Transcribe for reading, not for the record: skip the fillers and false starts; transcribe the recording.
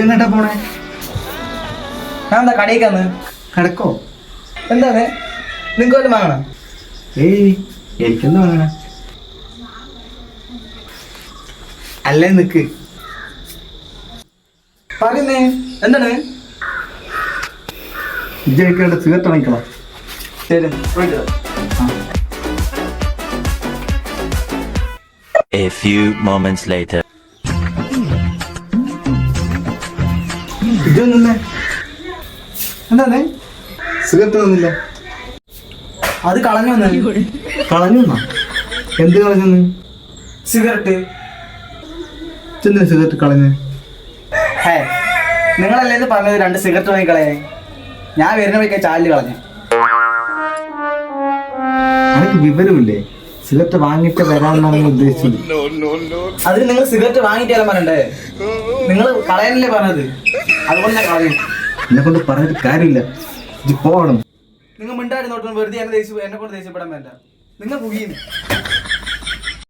എങ്ങോട്ടാ പോണേ? ഞാൻ എന്താ കടയിക്കാന്ന്? കിടക്കോ? എന്താണ് നിങ്ങൾക്ക് വല്ലതും വാങ്ങണം? ഏയ് എനിക്കെന്ത് വാങ്ങണ? അല്ലേ നിക്ക് പറയുന്നേ എന്താണ്? ഇജ്ജ് സിഗരറ്റ് വാങ്ങിക്കളാം. ശരി പോയിട്ട് വാ. A few moments later. ഇതൊന്നേ എന്താണ്? സിഗരറ്റ് തന്നില്ല. അത് കളഞ്ഞു വന്ന്. കളഞ്ഞു? എന്ത് കളഞ്ഞു? സിഗരറ്റ്. ചെന്തിനാ സിഗരറ്റ് കളഞ്ഞ്? ഹേ നിങ്ങളല്ലേ ഇത് പറഞ്ഞത് 2 സിഗരറ്റ് വാങ്ങിക്കളയാ? ഞാൻ വരുന്ന വഴിക്ക് ചാലിൽ കളഞ്ഞു. എനിക്ക് വിവരമില്ലേ? സിഗരറ്റ് വാങ്ങിയിട്ട് വരാമെന്നാണ് ഞാൻ ഉദ്ദേശിച്ചത്. അതിന് നിങ്ങൾ സിഗരറ്റ് വാങ്ങിയിട്ടാലും പറഞ്ഞേ, നിങ്ങൾ കളയാനല്ലേ പറഞ്ഞത്, അതുകൊണ്ട് ഞാൻ കളഞ്ഞു. എന്നെ കൊണ്ട് പറഞ്ഞിട്ട് കാര്യമില്ല. ഇജ്ജ് പോകണം. നിങ്ങൾ മിണ്ടാടി നോട്ടം വെറുതെ എന്നെ കൊണ്ട് ദേഷ്യപ്പെടാൻ വേണ്ട. നിങ്ങൾ കുഴിയുന്നു.